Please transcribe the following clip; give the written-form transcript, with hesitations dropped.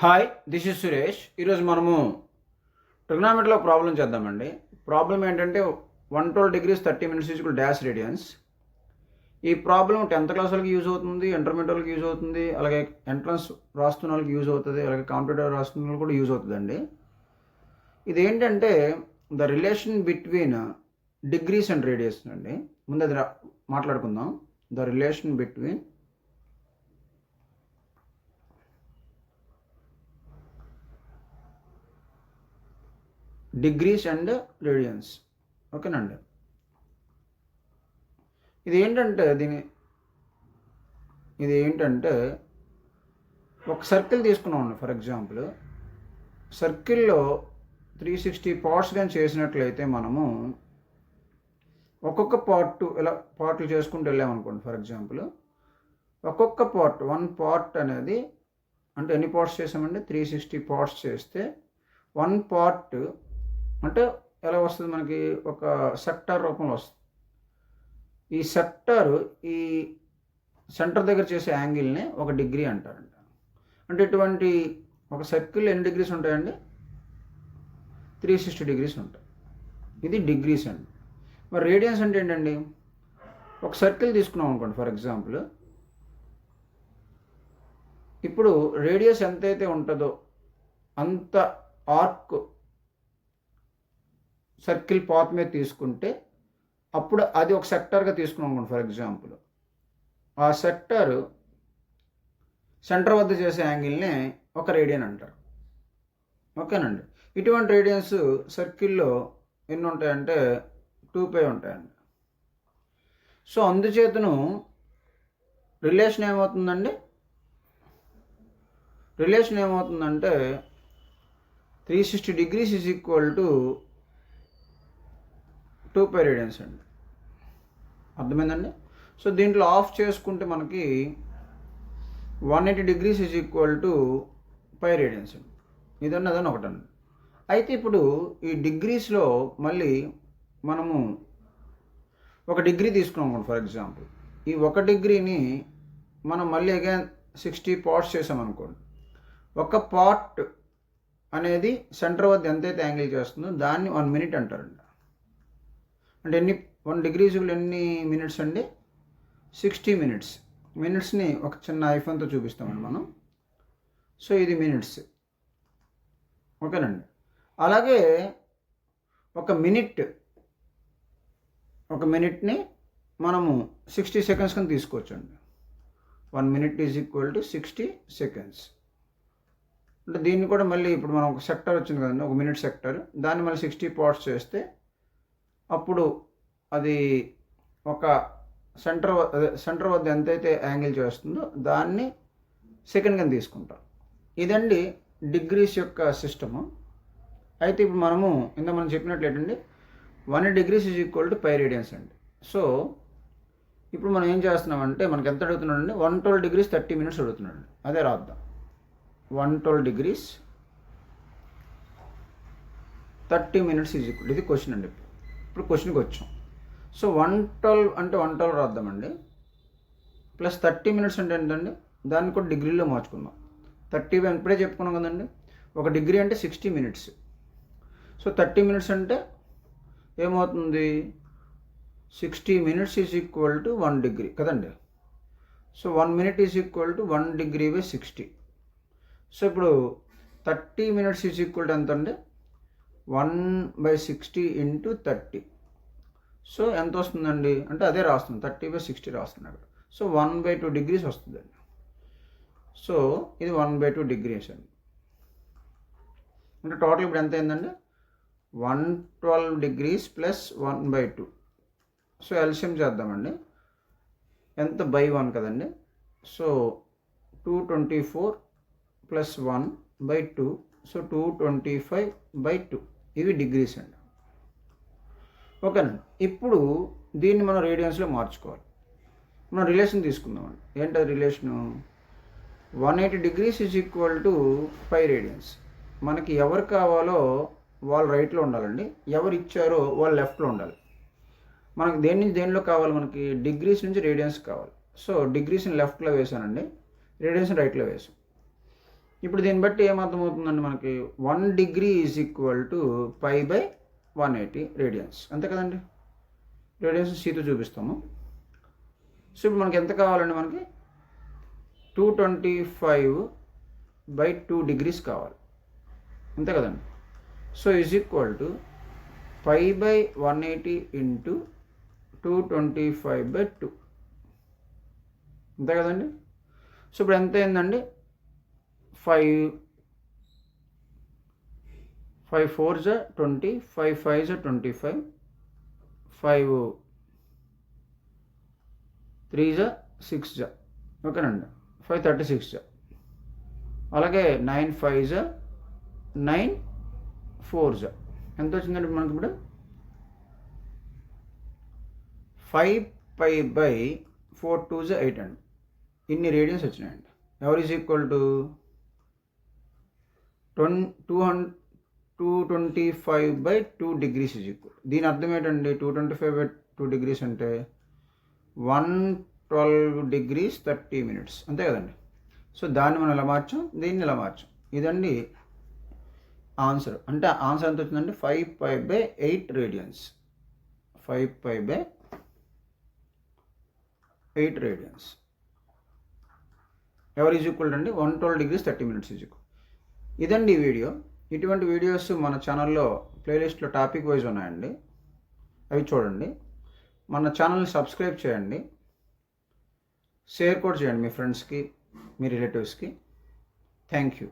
Hi, this is Suresh. ఈరోజు మనము ట్రిగ్నామెట్రీలో problem చేద్దామండి. ప్రాబ్లం ఏంటంటే 112 degrees 30 minutes equal dash radians. ఈ ప్రాబ్లం 10th క్లాస్ వాళ్ళకి యూజ్ అవుతుంది, ఇంటర్మీడియట్ వాళ్ళకి యూజ్ అవుతుంది, అలాగే ఎంట్రన్స్ రాస్తున్న వాళ్ళకి యూజ్ అవుతుంది, అలాగే కాంపిటేటివ్ రాస్తున్న వాళ్ళకి కూడా యూజ్ అవుతుందండి. ఇదేంటంటే the relation between degrees and radius అండి. ముందు అది మాట్లాడుకుందాం. The relation between degrees and radians. ఓకేనండి. ఇది ఏంటంటే ఒక సర్కిల్ తీసుకున్నామండి. ఫర్ ఎగ్జాంపుల్ సర్కిల్లో 360 పార్ట్స్ కానీ చేసినట్లయితే మనము ఒక్కొక్క పార్ట్లు చేసుకుంటూ వెళ్ళామనుకోండి. ఫర్ ఎగ్జాంపుల్ ఒక్కొక్క పార్ట్ 1 పార్ట్ అనేది అంటే ఎన్ని పార్ట్స్ చేసామండి? 360 పార్ట్స్ చేస్తే 1 పార్ట్ అంటే ఎలా వస్తుంది? మనకి ఒక సెక్టార్ రూపంలో వస్తుంది. ఈ సెక్టార్ ఈ సెంటర్ దగ్గర చేసే యాంగిల్ని ఒక డిగ్రీ అంటారంట. అంటే ఇటువంటి ఒక సర్కిల్ ఎన్ని డిగ్రీస్ ఉంటాయండి? 360 degrees ఉంటాయి. ఇది డిగ్రీస్ అండి. మరి రేడియన్స్ అంటే ఏంటండి? ఒక సర్కిల్ తీసుకున్నాం అనుకోండి. ఫర్ ఎగ్జాంపుల్ ఇప్పుడు రేడియస్ ఎంతైతే ఉంటుందో అంత ఆర్క్ సర్కిల్ పాత్ మీద తీసుకుంటే అప్పుడు అది ఒక సెక్టార్గా తీసుకున్నాం అనుకోండి. ఫర్ ఎగ్జాంపుల్ ఆ సెక్టార్ సెంటర్ వద్ద చేసే యాంగిల్ని ఒక రేడియన్ అంటారు. ఓకేనండి. ఇటువంటి రేడియన్స్ సర్కిల్లో ఎన్ని ఉంటాయంటే 2π ఉంటాయండి. సో అందుచేతను రిలేషన్ ఏమవుతుందంటే 360 degrees is equal to 2π radians అండి. అర్థమైందండి. సో దీంట్లో ఆఫ్ చేసుకుంటే మనకి 180 degrees is equal to π radians అండి. అదని ఒకటండి. అయితే ఇప్పుడు ఈ డిగ్రీస్లో మళ్ళీ మనము ఒక డిగ్రీ తీసుకున్నాం. ఫర్ ఎగ్జాంపుల్ ఈ ఒక డిగ్రీని మనం మళ్ళీ అగైన్ 60 పార్ట్స్ చేసామనుకోండి. ఒక పార్ట్ అనేది సెంటర్ వద్ద ఎంతైతే యాంగిల్ చేస్తుందో దాన్ని 1 minute అంటారండి. అంటే 1 degrees ఎన్ని మినిట్స్ అండి? 60 minutes. మినిట్స్ని ఒక చిన్న ఐఫోన్తో చూపిస్తామండి మనం. సో ఇది మినిట్స్. ఓకేనండి. అలాగే ఒక మినిట్ని మనము 60 seconds కింద తీసుకోవచ్చు అండి. 1 minute is equal to 60 seconds. అంటే దీన్ని కూడా మళ్ళీ ఇప్పుడు మనం ఒక సెక్టర్ వచ్చింది కదండి, ఒక మినిట్ సెక్టర్, దాన్ని మళ్ళీ 60 పార్ట్స్ చేస్తే అప్పుడు అది ఒక సెంటర్ వద్ద ఎంతైతే యాంగిల్ చేస్తుందో దాన్ని సెకండ్ కింద తీసుకుంటాం. ఇదండి డిగ్రీస్ యొక్క సిస్టము. అయితే ఇప్పుడు మనం చెప్పినట్లు ఏంటండి 1 degrees is equal to π radians అండి. సో ఇప్పుడు మనం ఏం చేస్తున్నామంటే మనకి ఎంత అడుగుతున్నాడండి? 112 degrees 30 minutes అడుగుతున్నాడు. అదే రాద్దాం. 112 degrees 30 minutes ఈజ్ ఈక్వల్, ఇది క్వశ్చన్ అండి. ఇప్పుడు క్వశ్చన్కి వచ్చాం. సో 112 అంటే 112 రాద్దామండి. ప్లస్ 30 minutes అంటే ఏంటండి? దాన్ని కూడా డిగ్రీలో మార్చుకుందాం. 30 ఇప్పుడే చెప్పుకున్నాం కదండి. ఒక డిగ్రీ అంటే 60 minutes. సో 30 minutes అంటే ఏమవుతుంది? 60 minutes is equal to 1 degree కదండి. So 1 minute is equal to 1 degree by 60. So ఇప్పుడు 30 minutes ఈజ్ ఈక్వల్ టు ఎంత అండి? 1/60 ఇంటూ 30. సో ఎంత వస్తుందండి? అంటే అదే రాస్తుంది, 30/60 రాస్తున్నాడు. సో 1/2 degrees వస్తుందండి. సో ఇది 1/2 degrees అండి. అంటే టోటల్ ఇప్పుడు ఎంత అయిందండి? 112 degrees ప్లస్ 1/2. సో ఎల్సిఎం చేద్దామండి. ఎంత? బై 1 కదండి. So 224 plus 1/2. సో 225/2. ఇవి డిగ్రీస్ అండి. ఓకేనండి. ఇప్పుడు దీన్ని మనం రేడియన్స్లో మార్చుకోవాలి. మనం రిలేషన్ తీసుకుందామండి. ఏంటది relation? 180 degrees is equal to π radians. మనకి ఎవరు కావాలో వాళ్ళు రైట్లో ఉండాలండి, ఎవరు ఇచ్చారో వాళ్ళు లెఫ్ట్లో ఉండాలి. మనకి దేని నుంచి దేనిలో కావాలి? మనకి డిగ్రీస్ నుంచి రేడియన్స్ కావాలి. సో డిగ్రీస్ని లెఫ్ట్లో వేసానండి, రేడియన్స్ని రైట్లో వేసాం. ఇప్పుడు దీన్ని బట్టి ఏమర్థమవుతుందండి మనకి 1 degree is equal to π/180 radians, అంతే కదండి. రేడియన్స్ సీతో చూపిస్తాము. సో ఇప్పుడు మనకి ఎంత కావాలండి, మనకి 225/2 డిగ్రీస్ కావాలి, అంతే కదండి. So is equal to π/180 into 225/2, అంతే కదండి. సో ఇప్పుడు ఎంత అయిందండి, 5 4s 20, 5 5s 25, 5 3s 6, ఓకేనండి, 5 36. అలాగే 9 5s 9 4s ఎంత వచ్చిందండి మనకి ఇప్పుడు 5π/4 2s 8 అండి. ఇన్ని రేడియన్స్ వచ్చినాయండి. Ever is equal to 225/2 degrees is equal. దీని అర్థం ఏంటండి, 225/2 డిగ్రీస్ అంటే 112 డిగ్రీస్ 30 మినిట్స్, అంతే కదండి. సో దాన్ని మనం ఎలా మార్చాం, దీన్ని ఎలా మార్చాం, ఇదండి ఆన్సర్. అంటే ఆన్సర్ ఎంత వచ్చిందండి, 5π/8 రేడియన్స్, 5π/8 రేడియన్స్. ఎవర్ ఈజ్ ఈక్వల్ అండి 112 డిగ్రీస్ 30 మినిట్స్ ఈజ్ ఈక్వల్. ఇదండి ఈ వీడియో. ఇటువంటి వీడియోస్ మన ఛానల్లో ప్లేలిస్ట్లో టాపిక్ వైజ్ ఉన్నాయండి, అవి చూడండి. మన ఛానల్ని సబ్స్క్రైబ్ చేయండి, షేర్ కూడా చేయండి మీ ఫ్రెండ్స్కి, మీ రిలేటివ్స్కి. Thank you.